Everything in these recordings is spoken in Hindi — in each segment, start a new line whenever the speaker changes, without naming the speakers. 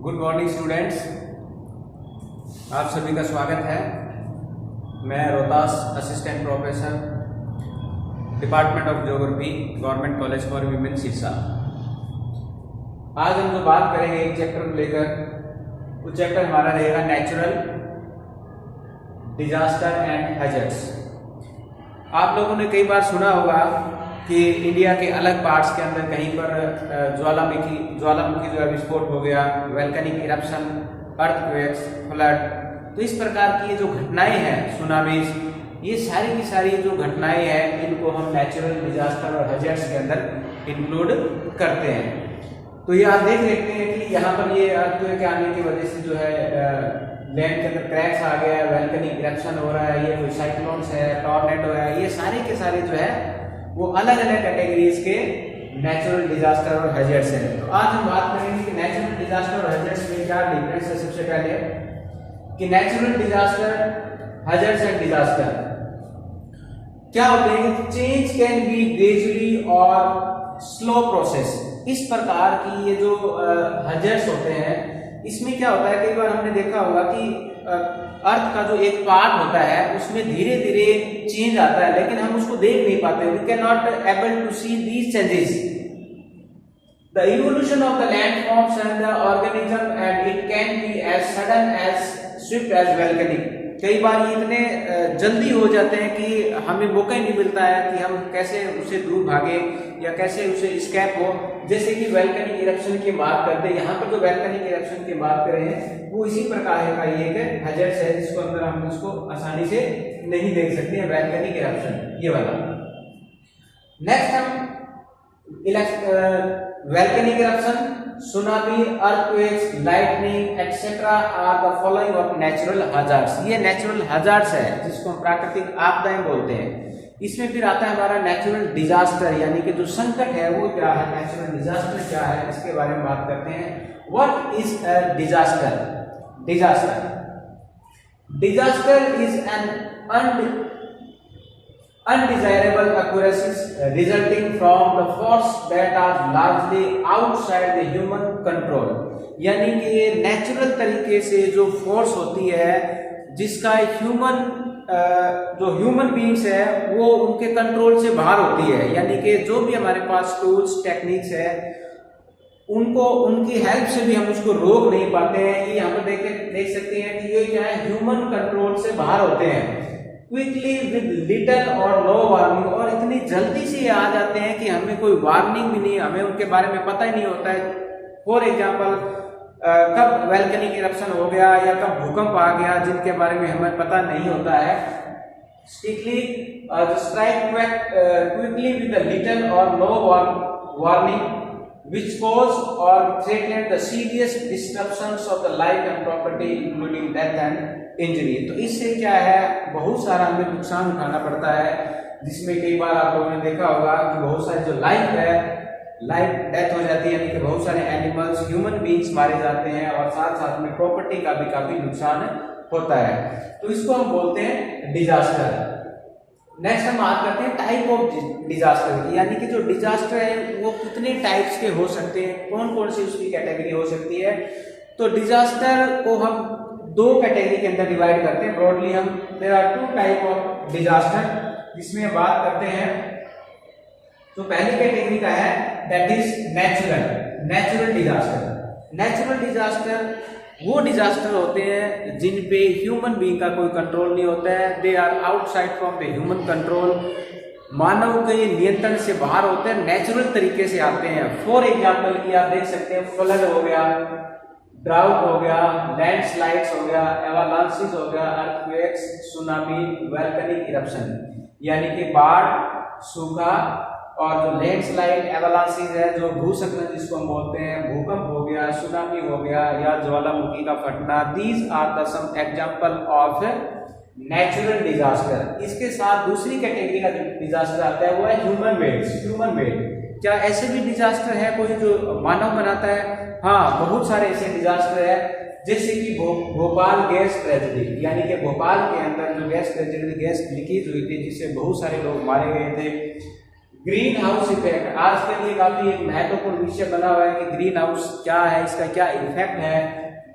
गुड मॉर्निंग स्टूडेंट्स, आप सभी का स्वागत है। मैं Rohtas assistant professor department of geography government college for women Sirsa. आज हम जो बात करेंगे एक चैप्टर को लेकर, वो चैप्टर हमारा रहेगा नेचुरल डिजास्टर एंड हैजर्ड्स। आप लोगों ने कई बार सुना होगा कि इंडिया के अलग पार्ट्स के अंदर कहीं पर ज्वालामुखी जो है विस्फोट हो गया, वोल्केनिक इरप्शन, अर्थक्वेक्स, फ्लड। तो इस प्रकार की ये जो घटनाएं हैं, सुनामीज, ये सारी की सारी जो घटनाएं हैं, इनको हम नेचुरल डिजास्टर और हैजर्ड्स के अंदर इंक्लूड करते हैं। तो ये आप देख सकते हैं कि यहाँ पर ये अर्थक्वेक आने की वजह से जो है लैंड के अंदर क्रैक्स आ गया, वोल्केनिक इरप्शन हो रहा है, ये कोई साइक्लोन्स है, टॉर्नेडो है, ये सारे के सारे जो है वो अलग अलग कैटेगरीज के नेचुरल डिजास्टर और हैजर्ड्स हैं। तो आज हम बात करेंगे कि नेचुरल डिजास्टर और हैजर्ड्स में क्या डिफरेंस है। सबसे पहले कि natural disaster, hazards and disaster क्या होते हैं। चेंज कैन बी ग्रेजुअली और स्लो प्रोसेस। इस प्रकार की ये जो हैजर्ड्स होते हैं, इसमें क्या होता है, कई बार हमने देखा होगा कि अर्थ का जो एक पार्ट होता है उसमें धीरे धीरे चेंज आता है, लेकिन हम उसको देख नहीं पाते। We can not able to see these changes. The evolution of the landforms and the organism and it can be as sudden as swift as volcanic. कई बार ये इतने जल्दी हो जाते हैं कि हमें मौका ही नहीं मिलता है कि हम कैसे उसे दूर भागे या कैसे उसे स्केप हो। जैसे कि वोल्केनिक इरप्शन की बात करते हैं, यहाँ पर जो वोल्केनिक इरप्शन की बात कर रहे हैं वो इसी प्रकार का ये एक हैजर्ड्स है, जिसको अंदर हम इसको आसानी से नहीं देख सकते हैं। वोल्केनिक इरप्शन ये वाला। नेक्स्ट हम volcanic eruption, tsunami, earthquakes, lightning etcetera are the following of natural hazards. ये नेचुरल हैजर्ड्स है जिसको हम प्राकृतिक आपदाएं बोलते हैं। इसमें फिर आता है हमारा नेचुरल डिजास्टर, यानी कि जो संकट है वो क्या है, नेचुरल डिजास्टर क्या है, इसके बारे में बात करते हैं। What is a disaster? Disaster is an undesirable occurrences resulting from the force that are largely outside the human control। यानी कि ये नेचुरल तरीके से जो फोर्स होती है जिसका जो ह्यूमन बीइंग्स है वो उनके कंट्रोल से बाहर होती है। यानी कि जो भी हमारे पास टूल्स टेक्निक्स है उनको, उनकी हेल्प से भी हम उसको रोक नहीं पाते हैं। ये हम देख सकते हैं कि ये क्या है, ह्यूमन कंट्रोल से बाहर होते हैं। Quickly with little or no warning, और इतनी जल्दी से आ जाते हैं कि हमें कोई वार्निंग भी नहीं, हमें उनके बारे में पता ही नहीं होता है। फॉर एग्जांपल कब वोल्केनिक इरप्शन हो गया या कब भूकंप आ गया, जिनके बारे में हमें पता नहीं होता है। Strike quickly with little or no warning which cause or threaten the serious disruptions of the life and property including death and injury। तो इससे क्या है, बहुत सारा हमें नुकसान उठाना पड़ता है, जिसमें कई बार आप लोगों ने देखा होगा कि बहुत सारी जो लाइफ डेथ हो जाती है, यानी कि बहुत सारे एनिमल्स, ह्यूमन बीइंग्स मारे जाते हैं और साथ साथ में प्रॉपर्टी का भी काफी नुकसान होता है। तो इसको हम बोलते हैं डिजास्टर। नेक्स्ट हम बात करते हैं टाइप ऑफ डिजास्टर की, यानी कि जो डिजास्टर है वो कितने टाइप्स के हो सकते हैं, कौन कौन सी उसकी कैटेगरी हो सकती है। तो डिजास्टर को हम दो कैटेगरी के अंदर डिवाइड करते हैं ब्रॉडली। हम there are two type of disaster, जिसमें हम बात करते हैं। तो पहली कैटेगरी का है that is natural disaster. Natural disaster वो डिजास्टर होते हैं जिन पे ह्यूमन बीइंग का कोई कंट्रोल नहीं होता है। They are outside from the human control, मानव के नियंत्रण से बाहर होते हैं, नेचुरल तरीके से आते हैं। फॉर एग्जांपल की आप देख सकते हैं, फ्लड हो गया, ड्राउट हो गया, लैंडस्लाइड्स हो गया, एवालांचेस हो गया, अर्थक्वेक्स, सुनामी, वोल्केनिक इरप्शन, यानी कि बाढ़, सूखा और जो लैंडस्लाइड, एवालांचेस है, जो भूस्खलन जिसको हम बोलते हैं, भूकंप हो गया, सुनामी हो गया या ज्वालामुखी का फटना। These are the some example of natural disaster. इसके साथ दूसरी कैटेगरी का जो डिजास्टर आता है वो है ह्यूमन मेड। क्या ऐसे भी डिजास्टर है कोई जो मानव बनाता है? हाँ, बहुत सारे ऐसे डिजास्टर है, जैसे कि भोपाल गैस ट्रेजेडी, यानी कि भोपाल के अंदर जो गैस लीकेज हुई थी, जिससे बहुत सारे लोग मारे गए थे। ग्रीन हाउस इफेक्ट आज के लिए काफी एक महत्वपूर्ण विषय बना हुआ है कि ग्रीन हाउस क्या है, इसका क्या इफेक्ट है।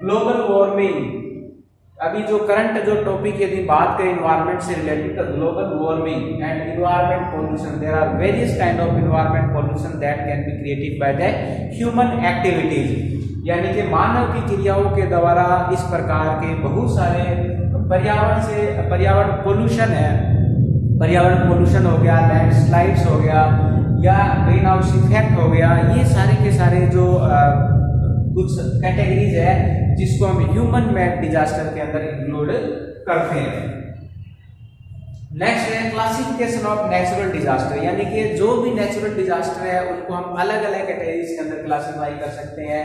ग्लोबल वार्मिंग, अभी जो करंट जो टॉपिक यदि बात करें इन्वायरमेंट से रिलेटेड, तो global warming and environment pollution, there are various kind of environment pollution that can be created by the human activities, यानी कि मानव की क्रियाओं के द्वारा इस प्रकार के बहुत सारे पर्यावरण पोल्यूशन है। पर्यावरण पोल्यूशन हो गया, लैंडस्लाइड्स हो गया, या ग्रीन हाउस इफेक्ट हो गया, ये सारे के सारे जो कुछ कैटेगरीज है जिसको हम ह्यूमन मेड डिजास्टर के अंदर इंक्लूड करते हैं। नेक्स्ट है क्लासिफिकेशन ऑफ नेचुरल डिजास्टर, यानी कि जो भी नेचुरल डिजास्टर है उनको हम अलग अलग कैटेगरीज के अंदर क्लासिफाई कर सकते हैं।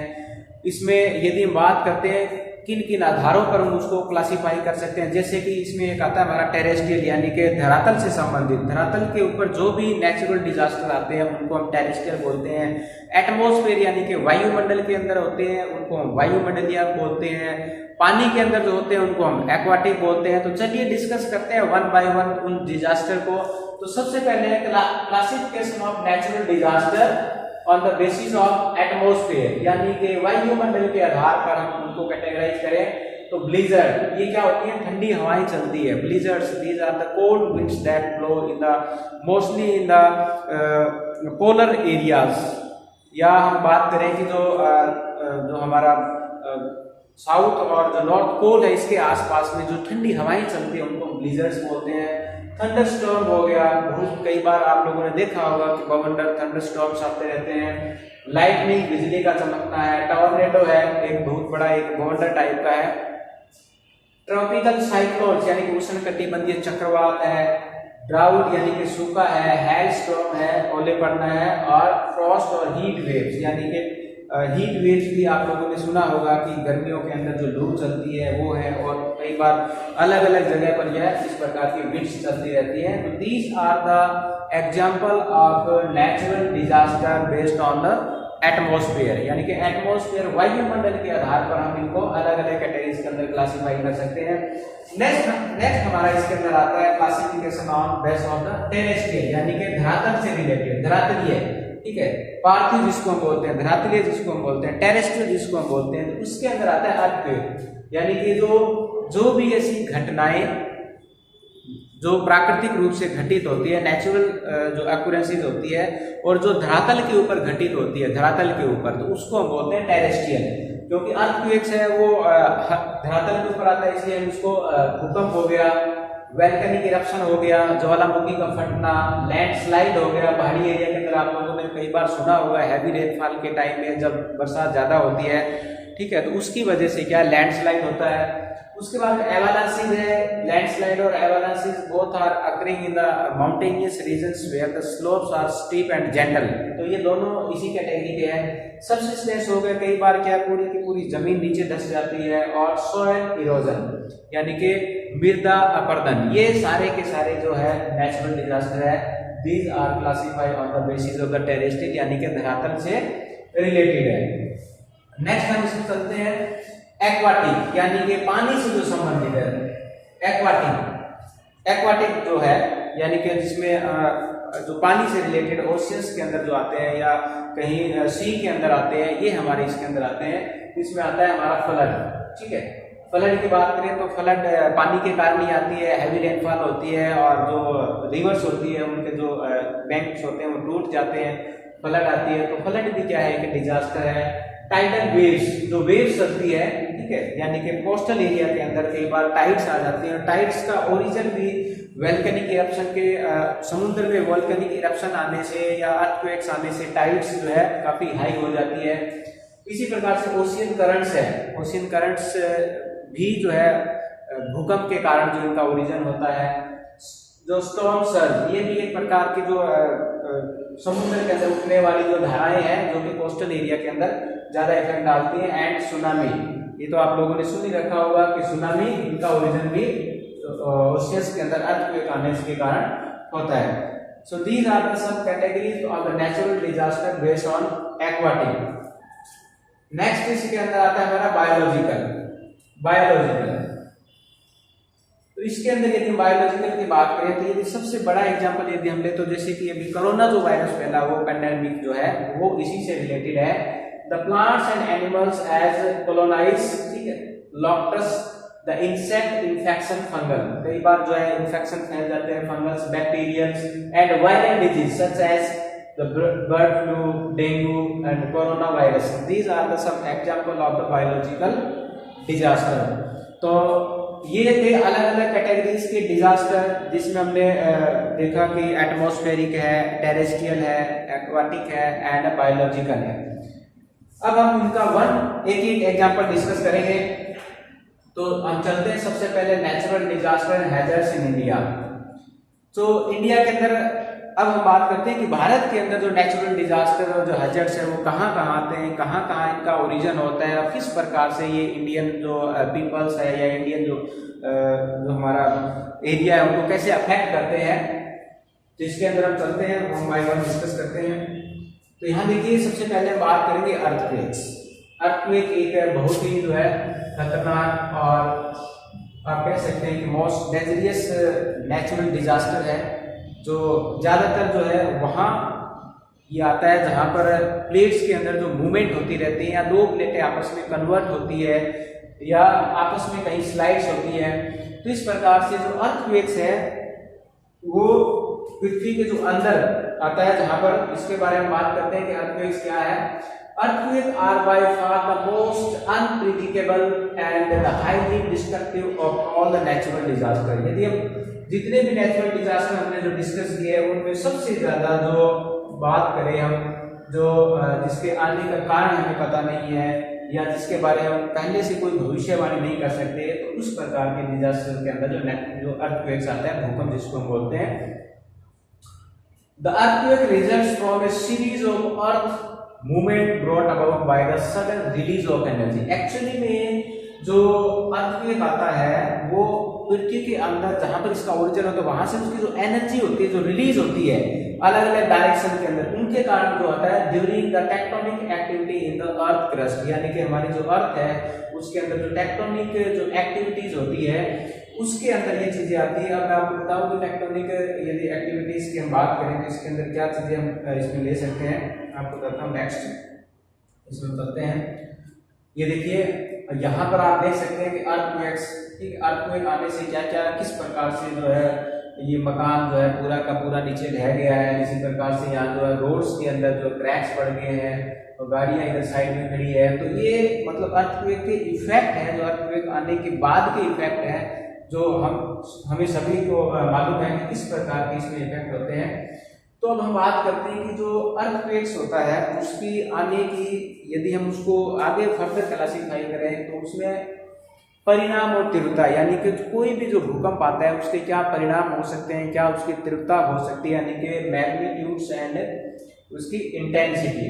इसमें यदि हम बात करते हैं किन किन आधारों पर हम उसको क्लासिफाई कर सकते हैं, जैसे कि इसमें एक आता है हमारा टेरेस्ट्रियल, यानी कि धरातल से संबंधित, धरातल के ऊपर जो भी नेचुरल डिजास्टर आते हैं उनको हम टेरेस्ट्रियल बोलते हैं। एटमॉस्फेयर यानी कि वायुमंडल के अंदर होते हैं उनको हम वायुमंडलीय बोलते हैं। पानी के अंदर जो होते हैं उनको हम एक्वाटिक बोलते हैं। तो चलिए डिस्कस करते हैं वन बाय वन उन डिजास्टर को। तो सबसे पहले classification of natural disaster on the basis of atmosphere, यानी कि वायुमंडल के आधार पर हम उनको कैटेगराइज करें। तो ब्लिजर्ड, ये क्या होती है, ठंडी हवाएं चलती है। Blizzards, these are the cold winds that blow in the mostly in the polar areas, या हम बात करें कि जो हमारा साउथ और जो नॉर्थ पोल है इसके आसपास में जो ठंडी हवाएं चलती है उनको ब्लिजर्ड्स बोलते हैं। थंडरस्टॉर्म हो गया, बहुत कई बार आप लोगों ने देखा होगा कि बवंडर थंडरस्टॉर्म्स आते रहते हैं। लाइटनिंग, बिजली का चमकना है। टॉर्नेडो है, एक बहुत बड़ा एक बवंडर टाइप का है। ट्रॉपिकल साइक्लोन्स यानी कि उष्णकटिबंधीय चक्रवात है। ड्राउट यानी कि सूखा है। हेल स्टॉर्म है, ओले पड़ना है। और फ्रॉस्ट और हीट वेव्स, यानी कि हीट वेव्स भी आप लोगों ने सुना होगा कि गर्मियों के अंदर जो लू चलती है वो है, और कई बार अलग अलग जगह पर यह इस प्रकार की विंड्स चलती रहती है। तो these are the example of natural disaster based on the atmosphere, यानी कि एटमॉस्फेयर वायुमंडल के आधार पर हम इनको अलग अलग कैटेगरीज के अंदर क्लासिफाई कर सकते हैं। नेक्स्ट हमारा इसके अंदर आता है classification on based on the terrestrial, यानी कि धरातल से रिलेटेड, धरातलीय, ठीक है। पार्थिव जिसको हम बोलते हैं, धरातलीय जिसको हम बोलते हैं, टेरेस्ट्रियल जिसको हम बोलते हैं। तो उसके अंदर आता है अर्थक्वेक, यानी कि जो भी ऐसी घटनाएं जो प्राकृतिक रूप से घटित होती है, नेचुरल जो अक्यूरेंसीज होती है, और जो धरातल के ऊपर घटित होती है, धरातल के ऊपर, तो उसको हम बोलते हैं टेरेस्ट्रियल। क्योंकि अर्थक्वेक्स है वो धरातल के ऊपर आता है, इसलिए हम उसको भूकंप हो गया, वैल्केनिक इरप्शन हो गया, ज्वालामुखी का फटना, लैंडस्लाइड हो गया। पहाड़ी एरिया के अंदर आप लोगों ने कई बार सुना होगा हैवी रेनफॉल के टाइम में जब बरसात ज़्यादा होती है, ठीक है, तो उसकी वजह से क्या लैंडस्लाइड होता है। उसके बाद एवालांचेस है। लैंडस्लाइड और avalanches both are occurring in the mountainous regions where the slopes are steep and gentle, तो ये दोनों इसी कैटेगरी के हैं। सबसिस्टेंस हो गया, कई बार क्या पूरी की पूरी जमीन नीचे धंस जाती है। और सॉइल इरोजन यानी कि मृदा अपरदन, ये सारे के सारे जो है नेचुरल डिजास्टर है। These are classified on the basis of the terrestrial, यानी कि धरातल से रिलेटेड है। नेक्स्ट हम इसमें चलते हैं एक्वाटिक, यानी कि पानी से जो संबंधित है। एक्वाटिक जो है यानी कि जिसमें जो पानी से रिलेटेड ओशियंस के अंदर जो आते हैं या कहीं सी के अंदर आते हैं, ये हमारे इसके अंदर आते हैं। इसमें आता है हमारा फ्लड, ठीक है। फ्लड की बात करें तो फ्लड पानी के कारण ही आती है, हैवी रेनफॉल होती है और जो रिवर्स होती है उनके जो बैंक्स होते हैं वो टूट जाते हैं, फ्लड आती है। तो फ्लड भी क्या है कि डिजास्टर है। टाइडल वेव्स, जो वेव्स चलती है, ठीक है, यानी कि कोस्टल एरिया के अंदर कई बार टाइड्स आ जाती हैं। टाइड्स का ओरिजिन भी वोल्केनिक इरप्शन के समुद्र में वोल्केनिक इरप्शन आने से या अर्थक्वेक्स आने से टाइड्स जो है काफी हाई हो जाती है। इसी प्रकार से ओशियन करंट्स है, ओशियन करंट्स भी जो है भूकंप के कारण जो इनका ओरिजिन होता है। जो स्टॉर्म सर्ज, ये भी एक प्रकार की जो समुद्र के अंदर उठने वाली जो धाराएं हैं जो कि कोस्टल एरिया के अंदर ज्यादा इफेक्ट डालती हैं। एंड सुनामी, ये तो आप लोगों ने सुन ही रखा होगा कि सुनामी इनका ओरिजिन भी ओशियंस के अंदर अर्थक्वेक आने के कारण होता है। So these are the sub categories of the natural disaster based on aquatic. Next इसके अंदर आता है हमारा बायोलॉजिकल। तो तो इसके अंदर यदि हम बायोलॉजिकल की बात करें तो यदि सबसे बड़ा एग्जांपल यदि हम ले तो जैसे कि अभी कोरोना जो वायरस फैला वो पैंडेमिक जो है वो इसी से रिलेटेड है। The plants and animals as colonise, ठीक है, locusts the insect infection fungal, कई बार जो है इन्फेक्शन फैल जाते हैं fungus bacterials and viral disease such as the bird flu, dengue and coronavirus. These are the some example of the biological disaster. तो ये थे अलग अलग कैटेगरीज के डिजास्टर जिसमें हमने देखा कि एटमॉस्फेरिक है, टेरेस्ट्रियल है, एक्वाटिक है एंड बायोलॉजिकल है। अब हम इनका एक एक एग्जांपल डिस्कस करेंगे। तो हम चलते हैं सबसे पहले natural disaster and hazards in India. तो इंडिया के अंदर अब हम बात करते हैं कि भारत के अंदर जो नेचुरल डिजास्टर और जो हैजर्ड्स है वो कहाँ कहाँ आते हैं, कहाँ कहाँ इनका ओरिजिन होता है और किस प्रकार से ये इंडियन जो पीपल्स है या इंडियन जो हमारा एरिया है उनको कैसे अफेक्ट करते हैं। तो इसके अंदर हम चलते हैं, हम बाय वन डिस्कस करते हैं। तो यहाँ देखिए सबसे पहले हम बात करेंगे अर्थक्वेक्स। अर्थक्वेक एक बहुत ही जो है खतरनाक और आप कह सकते हैं कि मोस्ट डेंजरियस नेचुरल डिजास्टर है जो ज़्यादातर जो है वहाँ ये आता है जहाँ पर प्लेट्स के अंदर जो मूवमेंट होती रहती है या दो प्लेटें आपस में कन्वर्ट होती है या आपस में कहीं स्लाइड्स होती है। तो इस प्रकार से जो अर्थक्वेक्स है वो पृथ्वी के जो अंदर आता है जहाँ पर इसके बारे में बात करते हैं कि अर्थक्वेक्स क्या है। Earthquakes are by far the most unpredictable and highly destructive of all the natural disaster. यदि हम जितने भी नेचुरल डिजास्टर हमने जो डिस्कस किए हैं उनमें सबसे ज्यादा जो बात करें हम जो जिसके आने का कारण हमें पता नहीं है या जिसके बारे में हम पहले से कोई भविष्यवाणी नहीं कर सकते, तो उस प्रकार के डिजास्टर के अंदर जो अर्थक्वेक्स आता है, भूकंप जिसको हम बोलते हैं। The earthquake results from A series of earth movement brought about by the sudden release of energy. Actually में जो अर्थक्वेक आता है वो पृथ्वी के अंदर जहां पर इसका ओरिजिन होता है वहां से उसकी जो एनर्जी होती है जो रिलीज होती है अलग अलग डायरेक्शन के अंदर, उनके कारण जो होता है during the tectonic activity in the earth crust, यानी कि हमारी जो अर्थ है उसके अंदर जो टेक्टोनिक जो एक्टिविटीज होती है उसके अंदर ये चीजें आती है। अब मैं आपको बताऊं कि टेक्टोनिक यदि एक्टिविटीज की हम बात करें तो इसके अंदर क्या चीजें हम इसमें ले सकते हैं, आपको बताता हूँ। नेक्स्ट इसमें चलते हैं। ये देखिए यहाँ पर आप देख सकते हैं कि अर्थक्वेक्स, ठीक, अर्थक्वेक आने से क्या क्या किस प्रकार से जो है ये मकान जो है पूरा का पूरा नीचे ढह गया है। इसी प्रकार से यहाँ जो है रोड्स के अंदर जो क्रैक्स पड़ गए हैं और गाड़ियाँ इधर साइड में खड़ी है। तो ये मतलब अर्थक्वेक के इफेक्ट है, जो अर्थक्वेक आने के बाद के इफेक्ट है जो हमें सभी को मालूम है कि किस प्रकार के इसमें इफेक्ट होते हैं। तो अब हम बात करते हैं कि जो अर्थक्वेक्स होता है उसकी आने की यदि हम उसको आगे फर्दर क्लासिफाई करें तो उसमें परिणाम और तीव्रता, यानी कि कोई भी जो भूकंप आता है उसके क्या परिणाम हो सकते हैं, क्या उसकी तीव्रता हो सकती है, यानी कि मैग्नीट्यूड्स एंड उसकी intensity.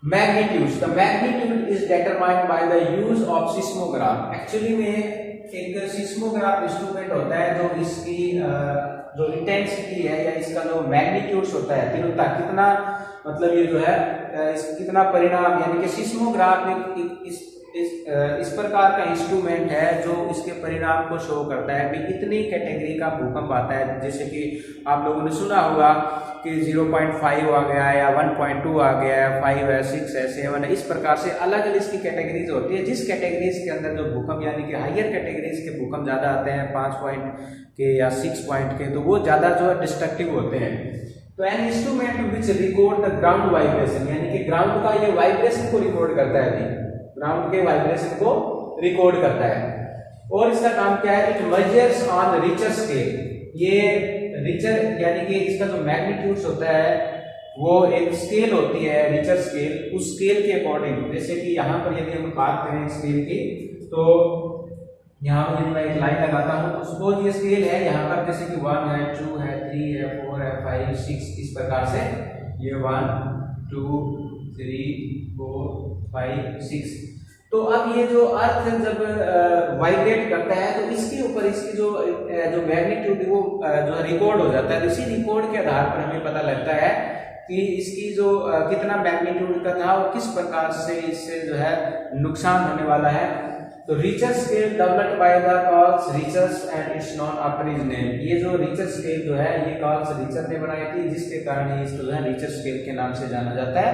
Magnitudes, the magnitude is determined by the use of seismograph. Actually में एक सिस्मोग्राफ इंस्ट्रूमेंट होता है जो इसकी जो इंटेंसिटी है या इसका जो मैग्नीट्यूड्स होता है, तीव्रता कितना, मतलब ये जो है कितना परिणाम, यानी कि सिस्मोग्राफ इस प्रकार का इंस्ट्रूमेंट है जो इसके परिणाम को शो करता है कि कितनी कैटेगरी का भूकंप आता है। जैसे कि आप लोगों ने सुना होगा कि 0.5 आ गया या 1.2 आ गया है, 5 है, 6 है, 7 है, इस प्रकार से अलग अलग इसकी कैटेगरीज होती है। जिस कैटेगरीज के अंदर जो भूकंप यानी कि हायर कैटेगरीज के भूकंप ज़्यादा आते हैं 5 पॉइंट के या 6 पॉइंट के, तो वो ज़्यादा जो है डिस्ट्रक्टिव होते हैं। तो an instrument which record the ground vibration, यानी कि ग्राउंड का ये वाइब्रेशन को रिकॉर्ड करता है, ग्राउंड के वाइब्रेशन को रिकॉर्ड करता है। और इसका काम क्या है, it measures on Richter scale. ये रिचर यानी कि इसका जो मैग्नीट्यूड्स होता है वो एक स्केल होती है, रिचर स्केल, उस स्केल के अकॉर्डिंग। जैसे कि यहाँ पर यदि हम बात करें स्केल की, तो यहाँ पर यदि मैं एक लाइन लगाता हूँ तो सपोज ये स्केल है, यहाँ पर जैसे कि 1 है, 2 है, 3 है, 4 है, 5, 6, इस प्रकार से ये 1 2 3 4 5 6। तो अब ये जो अर्थ जब वाइब्रेट करता है तो इसके ऊपर इसकी जो मैग्नीट्यूड वो जो रिकॉर्ड हो जाता है। इसी रिकॉर्ड के आधार पर हमें पता लगता है कि इसकी जो कितना मैग्नीट्यूड का था और किस प्रकार से इससे जो है नुकसान होने वाला है। तो Richter scale developed by the Charles Richters and it's known after his name. ये जो रिचर स्केल जो है ये कार्ल्स रिचर ने बनाई थी, जिसके कारण ये इसको जो है रिचर स्केल के नाम से जाना जाता है,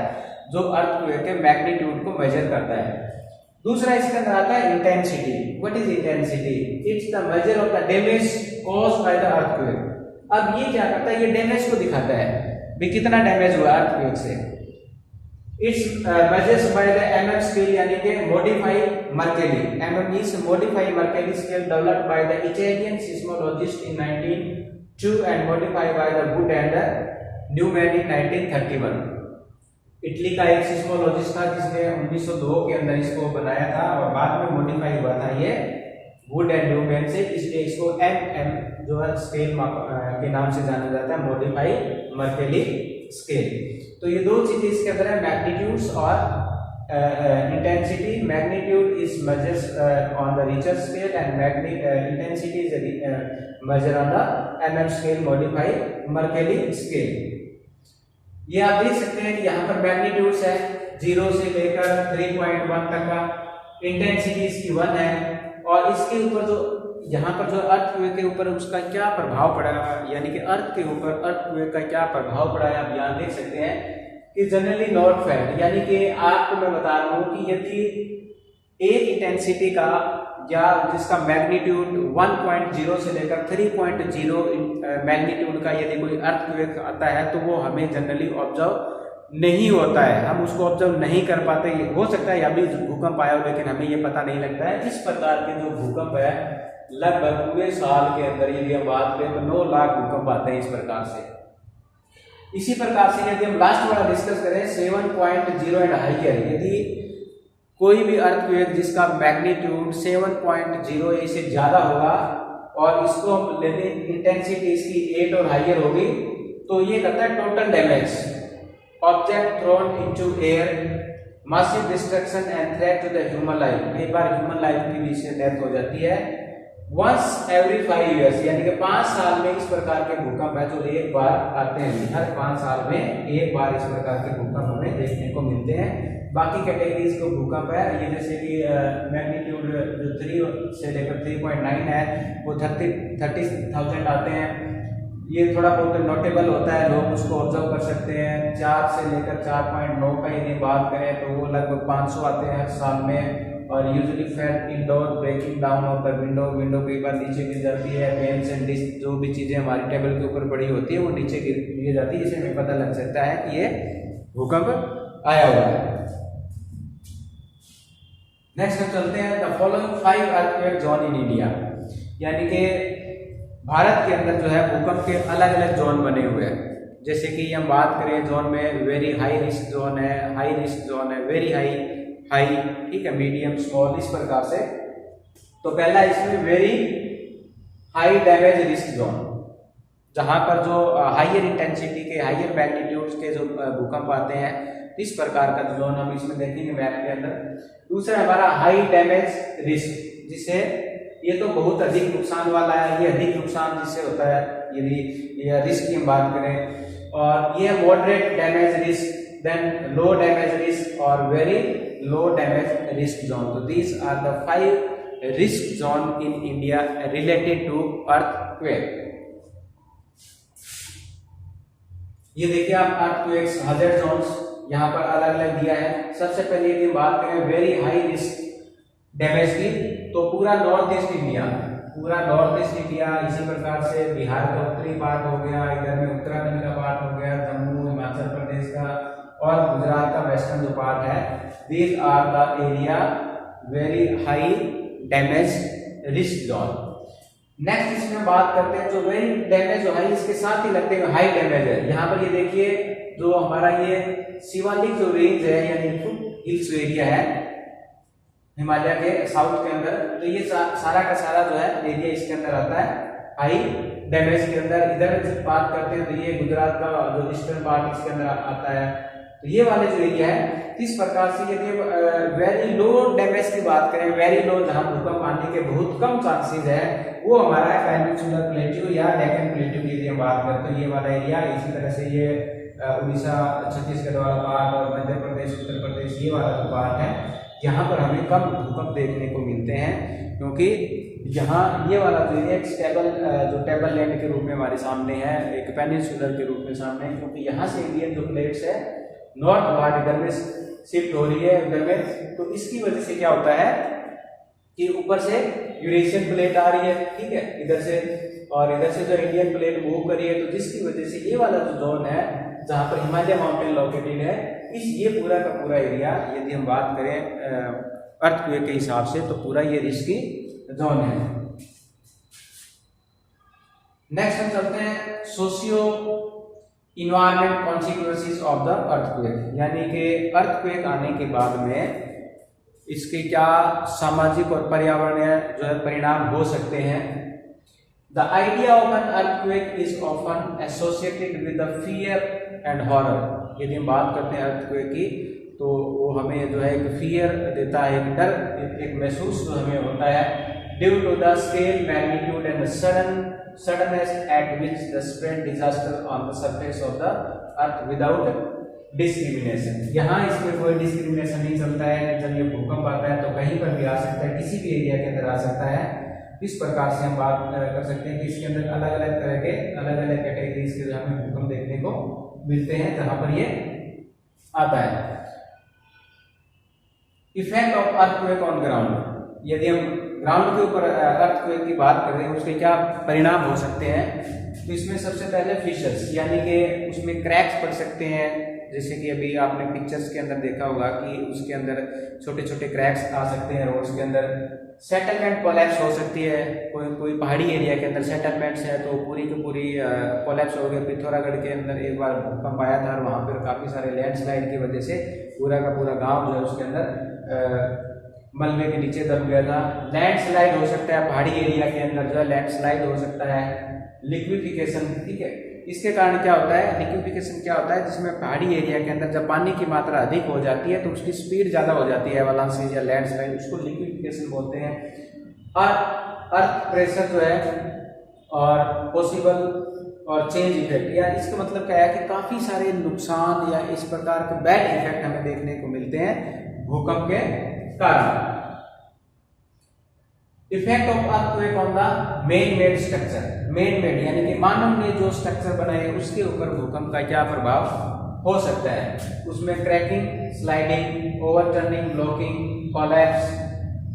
जो अर्थक्वेक के मैग्नीट्यूड को मेजर करता है। दूसरा इसके अंदर आता है intensity. What is intensity? It's the measure of the damage caused by the earthquake. अब ये क्या करता है, ये डैमेज को दिखाता है भी कितना डैमेज हुआ अर्थक्वेक से। It's measures by the MM scale, यानी कि modified Mercalli. MM is modified Mercalli scale developed by the Italian seismologist in 1902 and modified by the Wood and Newman in 1931। Italy का एक सिस्मोलॉजिस्ट था जिसने 1902 के अंदर इसको बनाया था और बाद में मॉडिफाई हुआ था ये वुड एंड न्यूमैन से, इसलिए इसको एमएम जो है स्केल के नाम से जाना जाता है, मॉडिफाइड मर्केली स्केल। तो ये दो चीजें इसके अंदर है, मैग्नीट्यूड्स और intensity. Magnitude is measures on the Richter scale and intensity is major on the MM scale modified Mercalli scale. ये आप देख सकते हैं कि यहाँ पर मैग्नीट्यूड्स है 0 से लेकर 3.1 तक का, इंटेंसिटी इसकी 1 है, और इसके ऊपर जो यहाँ पर जो अर्थक्वेक के ऊपर उसका क्या प्रभाव पड़ा, यानी कि अर्थ के ऊपर अर्थक्वेक का क्या प्रभाव पड़ा है आप यहाँ देख सकते हैं कि जनरली नॉट फेल्ट, यानी कि आपको मैं बता रहा हूँ कि यदि एक इंटेंसिटी का या जिसका मैग्नीट्यूड 1.0 से लेकर 3.0 मैग्नीट्यूड का यदि कोई अर्थक्वेक आता है तो वो हमें जनरली ऑब्जर्व नहीं होता है, हम उसको ऑब्जर्व नहीं कर पाते। हो सकता है अभी भूकंप आया हो लेकिन हमें ये पता नहीं लगता है। इस प्रकार के जो भूकंप है लगभग पूरे साल के अंदर यदि हम बात करें तो 9 लाख भूकंप आते हैं इस प्रकार से। इसी प्रकार से यदि हम लास्ट वाला डिस्कस करें 7.0 एंड हाइयर, यदि कोई भी अर्थक्वेक जिसका मैग्नीट्यूड 7.0 से ज्यादा होगा और इसको हम लेते इंटेंसिटी इसकी 8 और हाइयर होगी, तो ये कहता है total damage, object thrown into air, massive destruction and threat to the human life. कई बार ह्यूमन लाइफ की भी इससे डेथ हो जाती है। वंस एवरी 5 years, यानी कि 5 साल में इस प्रकार के भूकंप है जो एक बार आते हैं, हर 5 साल में एक बार इस प्रकार के भूकंप हमें देखने को मिलते हैं। बाकी कैटेगरीज को भूकंप है ये जैसे कि मैग्नीट्यूड जो 3 से लेकर 3.9 है वो 30,000 आते हैं। ये थोड़ा बहुत नोटेबल होता है, लोग उसको ऑब्जर्व कर सकते हैं। 4 से लेकर 4.9 का यदि बात करें तो वो लगभग 500 आते हैं हर साल में। और usually felt indoor breaking down of the window कई बार नीचे गिर जाती है। पेन्स एंड डिस्क जो भी चीजें हमारी टेबल के ऊपर पड़ी होती है वो नीचे गिर जाती है, इससे हमें पता लग सकता है कि ये भूकंप आया हुआ है। नेक्स्ट हम चलते हैं the following 5 earthquake zone in India, यानी कि भारत के अंदर जो है भूकंप के अलग अलग जोन बने हुए हैं। जैसे कि हम बात करें जोन में वेरी हाई रिस्क जोन है, हाई रिस्क जोन है, वेरी हाई, ठीक है, मीडियम, स्मॉल, इस प्रकार से। तो पहला इसमें very high damage risk zone, जहां पर जो हाइयर इंटेंसिटी के, हाइयर मैग्नीट्यूड्स के जो भूकंप आते हैं, इस प्रकार का जोन हम इसमें देखेंगे मैप के अंदर। दूसरा हमारा हाई डैमेज रिस्क, जिसे ये तो बहुत अधिक नुकसान वाला है, ये अधिक नुकसान जिससे होता है यदि ये रिस्क की हम बात करें। और ये moderate damage risk, then low damage risk और very low damage risk zone. तो these are the 5 risk zone in India related to earthquake. ये देखिए आप अर्थक्वेक्स हज़ार्ड जोन्स यहाँ पर अलग अलग दिया है। सबसे पहले यदि बात करें वेरी हाई रिस्क डैमेज की, तो पूरा नॉर्थ ईस्ट इंडिया, इसी प्रकार से बिहार का उत्तरी पार्ट हो गया, इधर में उत्तराखंड का पार्ट हो गया, जम्मू हिमाचल प्रदेश का और गुजरात का वेस्टर्न जो पार्ट है, these are the area very high damage risk zone. Next इसमें बात करते हैं जो वेरी डैमेज जो है इसके साथ ही लगते हैं हाई डैमेज है। यहाँ पर ये देखिए जो हमारा ये शिवालिक जो रेंज है यानी हिल्स एरिया है हिमालय के साउथ के अंदर, तो ये सारा का सारा जो है एरिया इसके अंदर आता है हाई डैमेज के अंदर। इधर जब बात करते हैं तो ये गुजरात का जो ईस्टर्न पार्ट इसके अंदर आता है, तो ये वाले जो एरिया है। इस प्रकार से यदि वेरी लो डैमेज की बात करें, वेरी लो जहां भूकंप आने के बहुत कम चांसेस है, वो हमारा है पेनिनसुलर प्लेट्यू या डेक्कन प्लेट्यू की यदि हम बात करते हैं, तो ये वाला एरिया। इसी तरह से ये उड़ीसा, छत्तीसगढ़ वाला पार्ट और मध्य प्रदेश, उत्तर प्रदेश, ये वाला जो पार्ट है, यहाँ पर हमें कम भूकंप देखने को मिलते हैं, क्योंकि यहाँ ये वाला जो एरिया स्टेबल जो टेबल लैंड के रूप में हमारे सामने है, एक पेनिनसुलर के रूप में सामने है, क्योंकि यहाँ से इंडियन जो प्लेट्स है नॉर्थ वार्ड इधर में शिफ्ट हो रही है उधर में, तो इसकी वजह से क्या होता है कि ऊपर से यूरेशियन प्लेट आ रही है, ठीक है, इधर से, और इधर से जो इंडियन प्लेट मूव कर रही है, तो जिसकी वजह से ये वाला जो जोन है जहाँ पर हिमालय माउंटेन लोकेटेड है, ये पूरा का पूरा एरिया यदि हम बात करें अर्थक्वेक के हिसाब से तो पूरा ये रिस्की जोन है। नेक्स्ट हम चलते हैं socio environment consequences of the earthquake, यानी कि अर्थक्वेक आने के बाद में इसके क्या सामाजिक और पर्यावरणीय जो है परिणाम हो सकते हैं। The idea of an earthquake is often associated with the fear and horror. यदि हम बात करते हैं अर्थक्वेक की तो वो हमें जो है एक फियर देता है, एक डर, एक महसूस जो हमें होता है, due to the scale, magnitude and suddenness at which the spread disaster on the surface of the earth without discrimination. यहाँ इसमें कोई डिस्क्रिमिनेशन नहीं चलता है, जब ये भूकंप आता है तो कहीं पर भी आ सकता है, किसी भी एरिया के अंदर आ सकता है। इस प्रकार से हम बात कर सकते हैं कि इसके अंदर अलग अलग तरह के अलग अलग कैटेगरीज के जो हमें भूकंप देखने को मिलते हैं जहां पर ये आता है। Effect of earthquake on ground, यदि हम ग्राउंड के ऊपर अर्थक्वेक की बात कर रहे हैं उसके क्या परिणाम हो सकते हैं, तो इसमें सबसे पहले फिशर्स, यानी कि उसमें क्रैक्स पड़ सकते हैं, जैसे कि अभी आपने पिक्चर्स के अंदर देखा होगा कि उसके अंदर छोटे छोटे क्रैक्स आ सकते हैं रोड्स के अंदर। सेटलमेंट कोलैप्स हो सकती है, कोई पहाड़ी एरिया के अंदर सेटलमेंट्स है तो पूरी की पूरी कोलैप्स हो गया। पिथौरागढ़ के अंदर एक बार भूकंप आया था और वहाँ पर काफ़ी सारे लैंडस्लाइड की वजह से पूरा का पूरा गांव जो है उसके अंदर मलबे के नीचे दब गया था। लैंडस्लाइड हो सकता है, पहाड़ी एरिया के अंदर जो है लैंडस्लाइड हो सकता है। लिक्विफिकेशन, ठीक है, इसके कारण क्या होता है, लिक्विफिकेशन क्या होता है, जिसमें पहाड़ी एरिया के अंदर जब पानी की मात्रा अधिक हो जाती है तो उसकी स्पीड ज़्यादा हो जाती है, एवलांचेस या लैंडस्लाइड, उसको लिक्विफिकेशन बोलते हैं। और अर्थ प्रेशर जो है और पॉसिबल और चेंज इफेक्ट, या इसका मतलब क्या है कि काफ़ी सारे नुकसान या इस प्रकार के बैड इफेक्ट हमें देखने को मिलते हैं भूकंप के कारण। Effect of earthquake on the main made structure, main made यानी कि मानव ने जो स्ट्रक्चर बनाए उसके ऊपर भूकंप का क्या प्रभाव हो सकता है। उसमें cracking, sliding, overturning, blocking, collapse,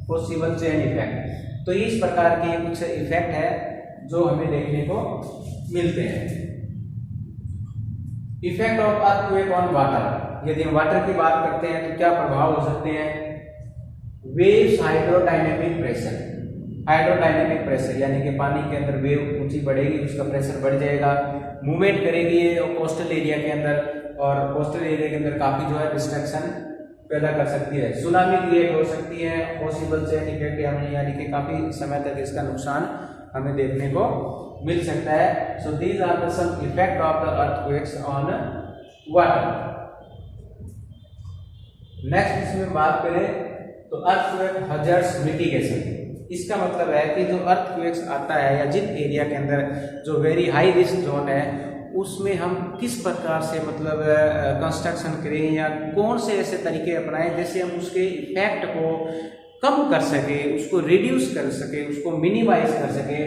possible chain effect. तो इस प्रकार के कुछ इफेक्ट है जो हमें देखने को मिलते हैं। Effect of earthquake on water, यदि हम वाटर की बात करते हैं तो क्या प्रभाव हो सकते हैं। Waves, hydrodynamic pressure, hydrodynamic pressure यानी कि पानी के अंदर वेव ऊंची बढ़ेगी, उसका प्रेशर बढ़ जाएगा, मूवमेंट करेगी ये कोस्टल एरिया के अंदर, और कोस्टल एरिया के अंदर काफी जो है डिस्ट्रक्शन पैदा कर सकती है। सुनामी क्रिएट हो सकती है, पॉसिबल चेन इफेक्ट यानी कि काफी समय तक इसका नुकसान हमें देखने को मिल सकता है। So these are the some effect of the earthquakes on water. Next इसमें बात करें तो अर्थक्वेक हजार्ड्स मिटिगेशन। इसका मतलब है कि जो अर्थक्वेक्स आता है या जिन एरिया के अंदर जो वेरी हाई रिस्क जोन है उसमें हम किस प्रकार से मतलब कंस्ट्रक्शन करें या कौन से ऐसे तरीके अपनाएं जैसे हम उसके इफेक्ट को कम कर सके, उसको रिड्यूस कर सके, उसको मिनिमाइज कर सके।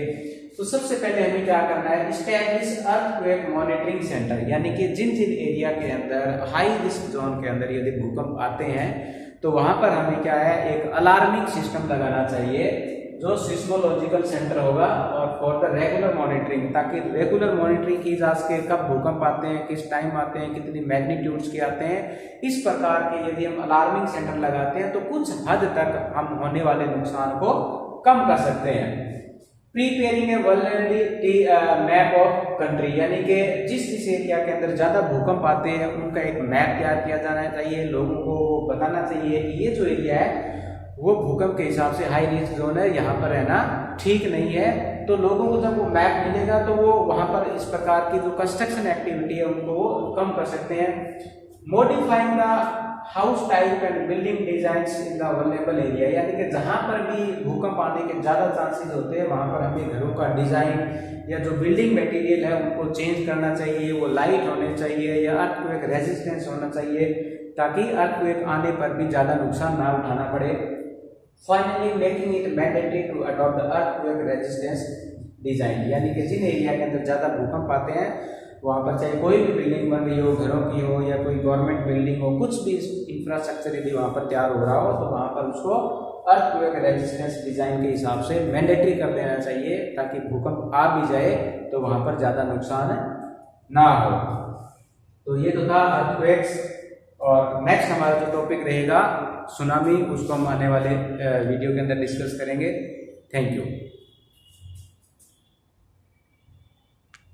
तो सबसे पहले हमें क्या करना है, इस्टेब्लिश अर्थक्वेक मॉनिटरिंग सेंटर, यानी कि जिन जिन एरिया के अंदर हाई रिस्क जोन के अंदर यदि भूकंप आते हैं तो वहां पर हमें क्या है, एक अलार्मिंग सिस्टम लगाना चाहिए जो सिस्मोलॉजिकल सेंटर होगा और फॉर द रेगुलर मॉनिटरिंग, ताकि रेगुलर मॉनिटरिंग की जा सके कब भूकंप आते हैं, किस टाइम आते हैं, कितनी मैग्नीट्यूड्स के आते हैं। इस प्रकार के यदि हम अलार्मिंग सेंटर लगाते हैं तो कुछ हद तक हम होने वाले नुकसान को कम कर सकते हैं। Preparing A vulnerability map of country, यानी कि जिस एरिया के अंदर ज़्यादा भूकंप आते हैं उनका एक मैप तैयार किया जाना चाहिए, लोगों को बताना चाहिए कि ये जो एरिया है वो भूकंप के हिसाब से हाई रिस्क जोन है, यहाँ पर रहना ठीक नहीं है। तो लोगों को जब वो मैप मिलेगा तो वो वहाँ पर इस प्रकार की जो कंस्ट्रक्शन एक्टिविटी है उनको वो कम कर सकते हैं। Modifying the house type and building designs in the vulnerable area, यानी कि जहाँ पर भी भूकंप आने के ज़्यादा चांसेस होते हैं वहाँ पर हमें घरों का डिजाइन या जो बिल्डिंग मटेरियल है उनको चेंज करना चाहिए, वो लाइट होने चाहिए या अर्थक्वेक रेजिस्टेंस होना चाहिए, ताकि अर्थक्वेक आने पर भी ज़्यादा नुकसान ना उठाना पड़े। Finally making it mandatory to adopt the earthquake resistance design, यानी कि जिन एरिया के अंदर ज़्यादा भूकंप आते हैं वहाँ पर चाहे कोई भी बिल्डिंग बन रही हो, घरों की हो या कोई गवर्नमेंट बिल्डिंग हो, कुछ भी इंफ्रास्ट्रक्चर यदि वहाँ पर तैयार हो रहा हो तो वहाँ पर उसको अर्थक्वेक रेजिस्टेंस डिजाइन के हिसाब से मैंडेटरी कर देना चाहिए, ताकि भूकंप आ भी जाए तो वहाँ पर ज़्यादा नुकसान ना हो। तो ये तो था अर्थक्वेक्स, और नेक्स्ट हमारा जो टॉपिक रहेगा सुनामी, उसको हम आने वाले वीडियो के अंदर डिस्कस करेंगे। Thank you.